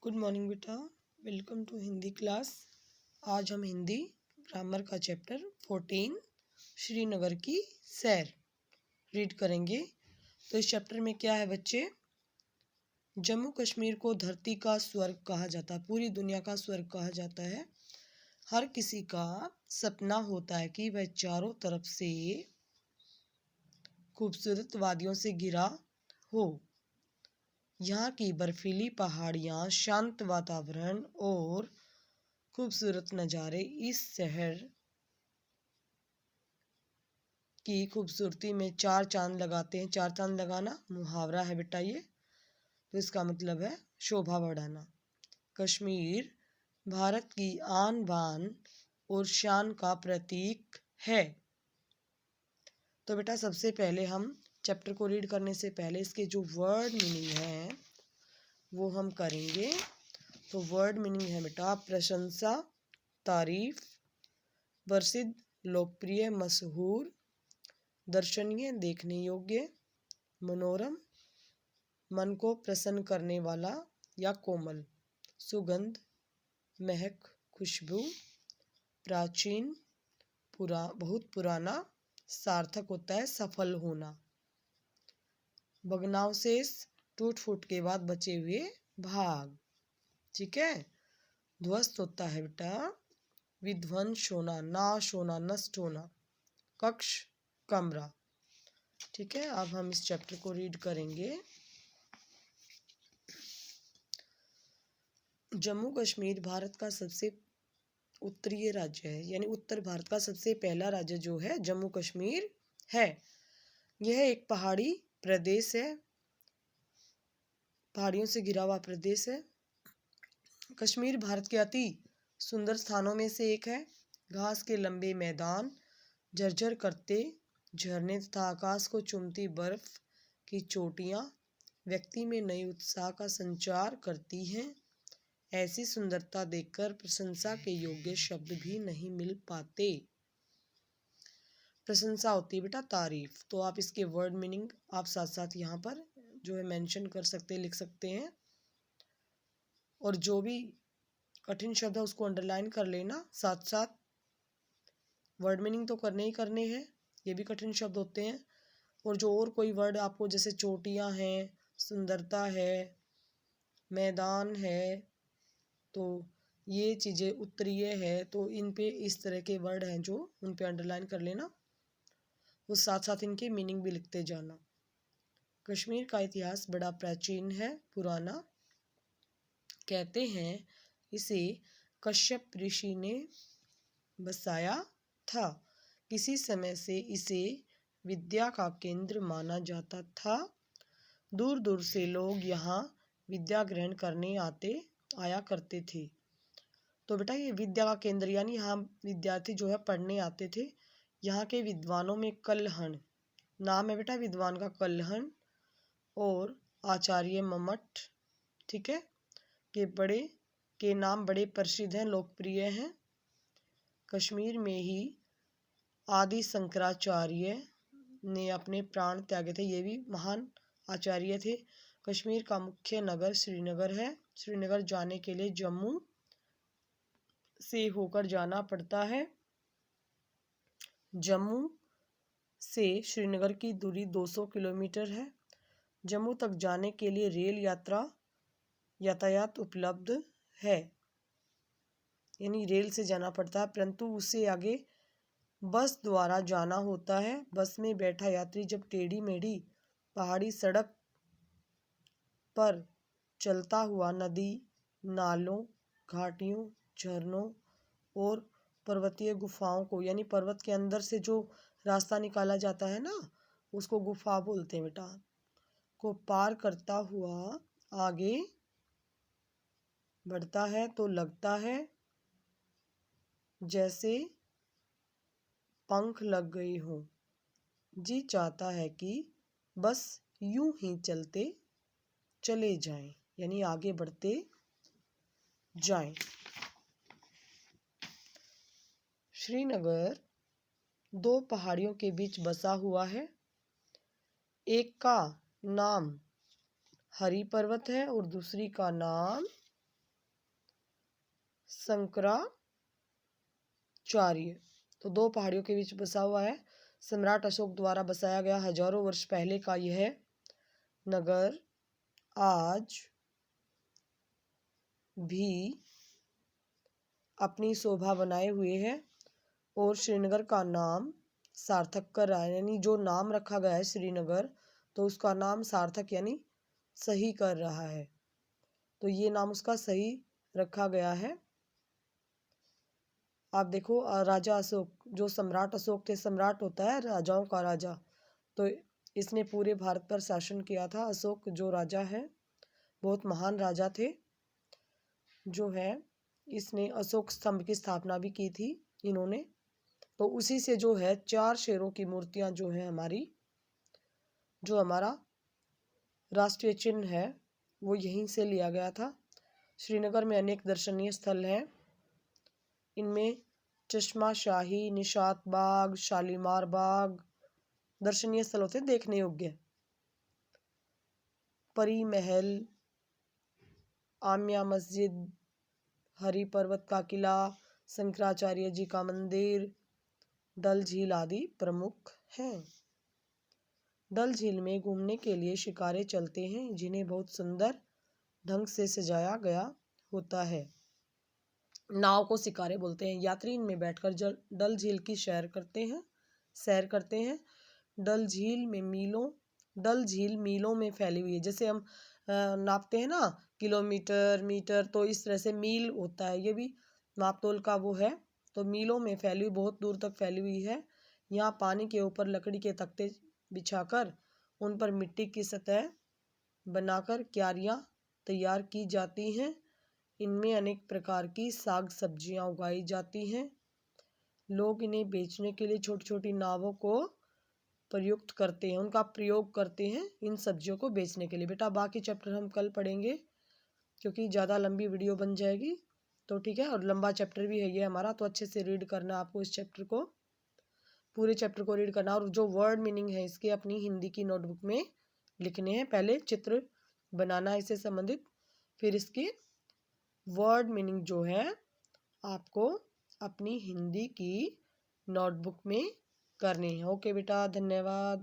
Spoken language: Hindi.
गुड मॉर्निंग बेटा। Welcome to Hindi class. आज हम हिंदी ग्रामर का चैप्टर 14 श्रीनगर की सैर रीड करेंगे। तो इस चैप्टर में क्या है बच्चे, जम्मू कश्मीर को धरती का स्वर्ग कहा जाता है, पूरी दुनिया का स्वर्ग कहा जाता है। हर किसी का सपना होता है कि वह चारों तरफ से खूबसूरत वादियों से घिरा हो। यहाँ की बर्फीली पहाड़ियाँ, शांत वातावरण और खूबसूरत नज़ारे इस शहर की खूबसूरती में चार चांद लगाते हैं। चार चांद लगाना मुहावरा है बेटा ये, तो इसका मतलब है शोभा बढ़ाना। कश्मीर भारत की आन बान और शान का प्रतीक है। तो बेटा सबसे पहले हम चैप्टर को रीड करने से पहले इसके जो वर्ड मीनिंग हैं वो हम करेंगे। तो वर्ड मीनिंग है बेटा, प्रशंसा, तारीफ, प्रसिद्ध, लोकप्रिय, मशहूर, दर्शनीय, देखने योग्य, मनोरम, मन को प्रसन्न करने वाला या कोमल, सुगंध, महक, खुशबू, प्राचीन, बहुत पुराना, सार्थक होता है सफल होना, भग्नावशेष, टूट फूट के बाद बचे हुए भाग। ठीक है। ध्वस्त होता है बेटा विध्वंस होना, नाश होना, नष्ट होना, कक्ष, कमरा। ठीक है। अब हम इस चैप्टर को रीड करेंगे। जम्मू कश्मीर भारत का सबसे उत्तरीय राज्य है, यानी उत्तर भारत का सबसे पहला राज्य जो है जम्मू कश्मीर है। यह एक पहाड़ी प्रदेश है, पहाड़ियों से घिरा हुआ प्रदेश है। कश्मीर भारत के अति सुंदर स्थानों में से एक है। घास के लंबे मैदान, झरझर करते झरने तथा आकाश को चूमती बर्फ की चोटियाँ व्यक्ति में नई उत्साह का संचार करती हैं। ऐसी सुंदरता देखकर प्रशंसा के योग्य शब्द भी नहीं मिल पाते। प्रशंसा होती है बेटा तारीफ। तो आप इसके वर्ड मीनिंग आप साथ साथ यहाँ पर जो है मेंशन कर सकते हैं, लिख सकते हैं। और जो भी कठिन शब्द है उसको अंडरलाइन कर लेना। साथ साथ वर्ड मीनिंग तो करने ही करने हैं, ये भी कठिन शब्द होते हैं। और जो और कोई वर्ड आपको जैसे चोटियाँ हैं, सुंदरता है, मैदान है, तो ये चीज़ें उत्तरीय है, तो इन पे इस तरह के वर्ड हैं जो उन पे अंडरलाइन कर लेना। उस साथ साथ इनके मीनिंग भी लिखते जाना। कश्मीर का इतिहास बड़ा प्राचीन है, पुराना। कहते हैं इसे कश्यप ऋषि ने बसाया था। किसी समय से इसे विद्या का केंद्र माना जाता था। दूर दूर से लोग यहाँ विद्या ग्रहण करने आया करते थे। तो बेटा ये विद्या का केंद्र यानी यहाँ विद्यार्थी जो है पढ़ने आते थे। यहाँ के विद्वानों में कल्हण नाम है बेटा, विद्वान का कल्हण और आचार्य मम्मट, ठीक है, के नाम बड़े प्रसिद्ध हैं, लोकप्रिय हैं। कश्मीर में ही आदि शंकराचार्य ने अपने प्राण त्यागे थे, ये भी महान आचार्य थे। कश्मीर का मुख्य नगर श्रीनगर है। श्रीनगर जाने के लिए जम्मू से होकर जाना पड़ता है। जम्मू से श्रीनगर की दूरी 200 किलोमीटर है। जम्मू तक जाने के लिए रेल यातायात उपलब्ध है, यानी रेल से जाना पड़ता है, परंतु उससे आगे बस द्वारा जाना होता है। बस में बैठा यात्री जब टेढ़ी मेढ़ी पहाड़ी सड़क पर चलता हुआ नदी, नालों, घाटियों, झरनों और पर्वतीय गुफाओं को, यानी पर्वत के अंदर से जो रास्ता निकाला जाता है ना, उसको गुफा बोलते हैं बेटा, को पार करता हुआ आगे बढ़ता है तो लगता है जैसे पंख लग गए हों। जी चाहता है कि बस यूं ही चले जाएं, यानी आगे बढ़ते जाएं। श्रीनगर 2 पहाड़ियों के बीच बसा हुआ है। एक का नाम हरी पर्वत है और दूसरी का नाम शंकराचार्य। तो दो पहाड़ियों के बीच बसा हुआ है। सम्राट अशोक द्वारा बसाया गया हजारों वर्ष पहले का यह नगर आज भी अपनी शोभा बनाए हुए है और श्रीनगर का नाम सार्थक कर रहा है। यानी जो नाम रखा गया है श्रीनगर, तो उसका नाम सार्थक यानी सही कर रहा है। तो ये नाम उसका सही रखा गया है। आप देखो राजा अशोक, जो सम्राट अशोक थे, सम्राट होता है राजाओं का राजा, तो इसने पूरे भारत पर शासन किया था। अशोक जो राजा है बहुत महान राजा थे, जो है इसने अशोक स्तंभ की स्थापना भी की थी इन्होंने। तो उसी से जो है 4 शेरों की मूर्तियां जो है हमारी, जो हमारा राष्ट्रीय चिन्ह है, वो यहीं से लिया गया था। श्रीनगर में अनेक दर्शनीय स्थल हैं। इनमें चश्मा शाही, निशात बाग, शालीमार बाग दर्शनीय स्थल होते हैं, देखने योग्य। परी महल, आमिया मस्जिद, हरि पर्वत का किला, शंकराचार्य जी का मंदिर, डल झील आदि प्रमुख हैं। डल झील में घूमने के लिए शिकारे चलते हैं, जिन्हें बहुत सुंदर ढंग से सजाया गया होता है। नाव को शिकारे बोलते हैं। यात्री इनमें बैठकर डल झील की सैर करते हैं। डल झील मीलों में फैली हुई है। जैसे हम नापते हैं ना किलोमीटर, मीटर, तो इस तरह से मील होता है, ये भी नापतोल का वो है। तो मीलों में फैली हुई, बहुत दूर तक फैली हुई है। यहाँ पानी के ऊपर लकड़ी के तख्ते बिछाकर उन पर मिट्टी की सतह बनाकर क्यारियाँ तैयार की जाती हैं। इनमें अनेक प्रकार की साग सब्जियां उगाई जाती हैं। लोग इन्हें बेचने के लिए छोटी छोटी नावों को प्रयोग करते हैं इन सब्जियों को बेचने के लिए। बेटा बाकी चैप्टर हम कल पढ़ेंगे, क्योंकि ज़्यादा लंबी वीडियो बन जाएगी। तो ठीक है, और लंबा चैप्टर भी है ये हमारा, तो अच्छे से रीड करना आपको इस चैप्टर को, पूरे चैप्टर को रीड करना। और जो वर्ड मीनिंग है इसके अपनी हिंदी की नोटबुक में लिखने हैं। पहले चित्र बनाना इससे संबंधित, फिर इसकी वर्ड मीनिंग जो है आपको अपनी हिंदी की नोटबुक में करनी है। ओके बेटा, धन्यवाद।